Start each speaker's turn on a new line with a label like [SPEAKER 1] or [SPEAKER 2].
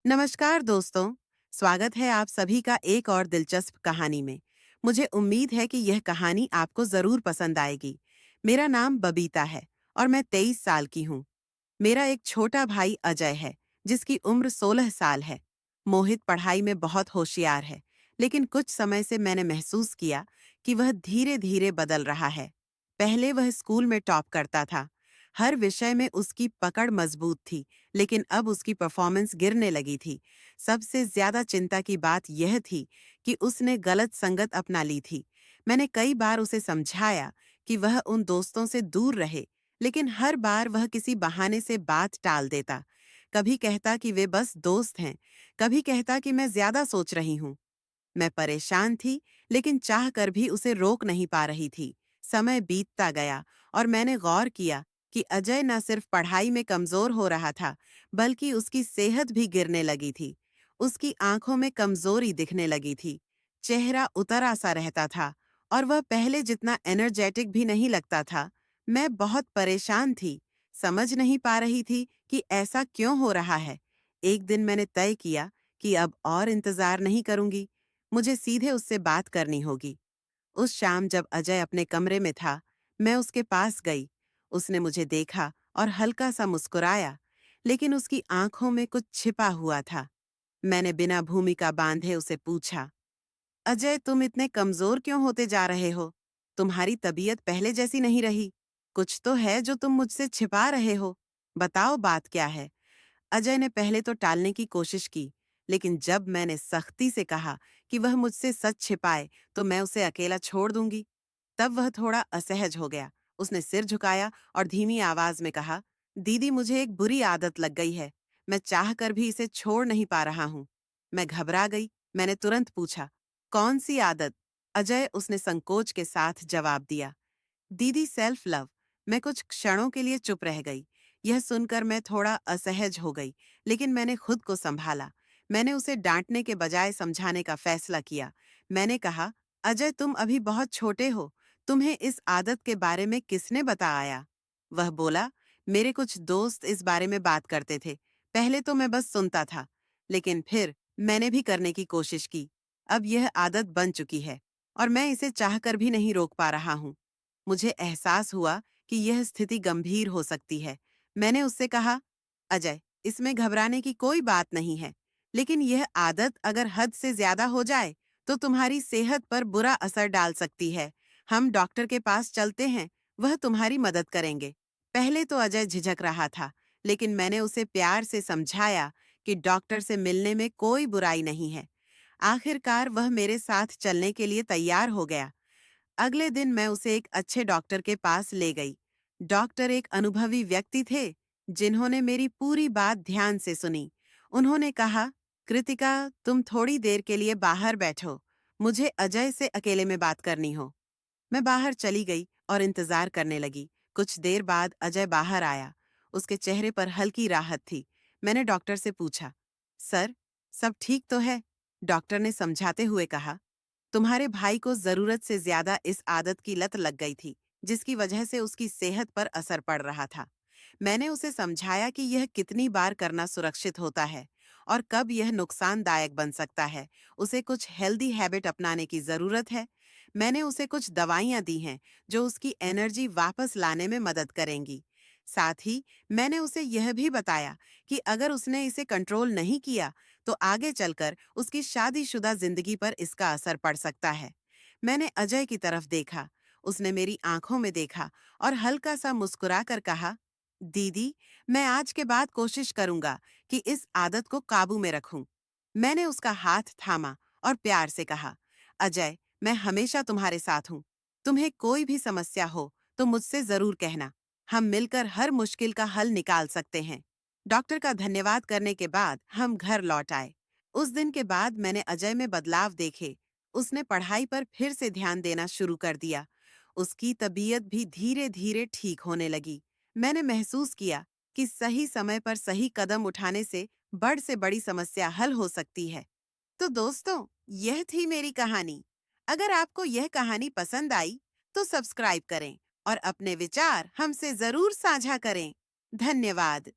[SPEAKER 1] नमस्कार दोस्तों। स्वागत है आप सभी का एक और दिलचस्प कहानी में। मुझे उम्मीद है कि यह कहानी आपको जरूर पसंद आएगी। मेरा नाम बबीता है और मैं 23 साल की हूँ। मेरा एक छोटा भाई अजय है, जिसकी उम्र 16 साल है। मोहित पढ़ाई में बहुत होशियार है, लेकिन कुछ समय से मैंने महसूस किया कि वह धीरे धीरे बदल रहा है। पहले वह स्कूल में टॉप करता था। हर विषय में उसकी पकड़ मजबूत थी, लेकिन अब उसकी परफॉर्मेंस गिरने लगी थी। सबसे ज्यादा चिंता की बात यह थी कि उसने गलत संगत अपना ली थी। मैंने कई बार उसे समझाया कि वह उन दोस्तों से दूर रहे, लेकिन हर बार वह किसी बहाने से बात टाल देता। कभी कहता कि वे बस दोस्त हैं, कभी कहता कि मैं ज्यादा सोच रही हूँ। मैं परेशान थी, लेकिन चाहकर भी उसे रोक नहीं पा रही थी। समय बीतता गया और मैंने गौर किया कि अजय न सिर्फ पढ़ाई में कमजोर हो रहा था, बल्कि उसकी सेहत भी गिरने लगी थी। उसकी आंखों में कमजोरी दिखने लगी थी, चेहरा उतरा सा रहता था और वह पहले जितना एनर्जेटिक भी नहीं लगता था। मैं बहुत परेशान थी, समझ नहीं पा रही थी कि ऐसा क्यों हो रहा है। एक दिन मैंने तय किया कि अब और इंतजार नहीं करूंगी, मुझे सीधे उससे बात करनी होगी। उस शाम जब अजय अपने कमरे में था, मैं उसके पास गई। उसने मुझे देखा और हल्का सा मुस्कुराया, लेकिन उसकी आंखों में कुछ छिपा हुआ था। मैंने बिना भूमिका बांधे उसे पूछा, अजय, तुम इतने कमजोर क्यों होते जा रहे हो? तुम्हारी तबीयत पहले जैसी नहीं रही। कुछ तो है जो तुम मुझसे छिपा रहे हो। बताओ, बात क्या है? अजय ने पहले तो टालने की कोशिश की, लेकिन जब मैंने सख्ती से कहा कि वह मुझसे सच छिपाए तो मैं उसे अकेला छोड़ दूंगी, तब वह थोड़ा असहज हो गया। उसने सिर झुकाया और धीमी आवाज में कहा, दीदी, मुझे एक बुरी आदत लग गई है। मैं चाहकर भी इसे छोड़ नहीं पा रहा हूँ। मैं घबरा गई। मैंने तुरंत पूछा, कौन सी आदत? अजय, उसने संकोच के साथ जवाब दिया, दीदी, सेल्फ लव। मैं कुछ क्षणों के लिए चुप रह गई। यह सुनकर मैं थोड़ा असहज हो गई, लेकिन मैंने खुद को संभाला। मैंने उसे डांटने के बजाय समझाने का फैसला किया। मैंने कहा, अजय, तुम अभी बहुत छोटे हो। तुम्हें इस आदत के बारे में किसने बताया? वह बोला, मेरे कुछ दोस्त इस बारे में बात करते थे। पहले तो मैं बस सुनता था, लेकिन फिर मैंने भी करने की कोशिश की। अब यह आदत बन चुकी है और मैं इसे चाहकर भी नहीं रोक पा रहा हूँ। मुझे एहसास हुआ कि यह स्थिति गंभीर हो सकती है। मैंने उससे कहा, अजय, इसमें घबराने की कोई बात नहीं है, लेकिन यह आदत अगर हद से ज्यादा हो जाए तो तुम्हारी सेहत पर बुरा असर डाल सकती है। हम डॉक्टर के पास चलते हैं, वह तुम्हारी मदद करेंगे। पहले तो अजय झिझक रहा था, लेकिन मैंने उसे प्यार से समझाया कि डॉक्टर से मिलने में कोई बुराई नहीं है। आखिरकार वह मेरे साथ चलने के लिए तैयार हो गया। अगले दिन मैं उसे एक अच्छे डॉक्टर के पास ले गई। डॉक्टर एक अनुभवी व्यक्ति थे, जिन्होंने मेरी पूरी बात ध्यान से सुनी। उन्होंने कहा, कृतिका, तुम थोड़ी देर के लिए बाहर बैठो। मुझे अजय से अकेले में बात करनी हो। मैं बाहर चली गई और इंतजार करने लगी। कुछ देर बाद अजय बाहर आया। उसके चेहरे पर हल्की राहत थी। मैंने डॉक्टर से पूछा, सर, सब ठीक तो है? डॉक्टर ने समझाते हुए कहा, तुम्हारे भाई को जरूरत से ज्यादा इस आदत की लत लग गई थी, जिसकी वजह से उसकी सेहत पर असर पड़ रहा था। मैंने उसे समझाया कि यह कितनी बार करना सुरक्षित होता है और कब यह नुकसानदायक बन सकता है। उसे कुछ हेल्दी हैबिट अपनाने की जरूरत है। मैंने उसे कुछ दवाइयां दी हैं जो उसकी एनर्जी वापस लाने में मदद करेंगी। साथ ही मैंने उसे यह भी बताया कि अगर उसने इसे कंट्रोल नहीं किया तो आगे चलकर उसकी शादीशुदा जिंदगी पर इसका असर पड़ सकता है। मैंने अजय की तरफ देखा। उसने मेरी आंखों में देखा और हल्का सा मुस्कुरा कर कहा, दीदी, मैं आज के बाद कोशिश करूंगा कि इस आदत को काबू में रखूं। मैंने उसका हाथ थामा और प्यार से कहा, अजय, मैं हमेशा तुम्हारे साथ हूं। तुम्हें कोई भी समस्या हो तो मुझसे जरूर कहना। हम मिलकर हर मुश्किल का हल निकाल सकते हैं। डॉक्टर का धन्यवाद करने के बाद हम घर लौट आए। उस दिन के बाद मैंने अजय में बदलाव देखे। उसने पढ़ाई पर फिर से ध्यान देना शुरू कर दिया। उसकी तबीयत भी धीरे धीरे ठीक होने लगी। मैंने महसूस किया कि सही समय पर सही कदम उठाने से बड़ी समस्या हल हो सकती है। तो दोस्तों, यह थी मेरी कहानी। अगर आपको यह कहानी पसंद आई तो सब्सक्राइब करें और अपने विचार हमसे जरूर साझा करें। धन्यवाद।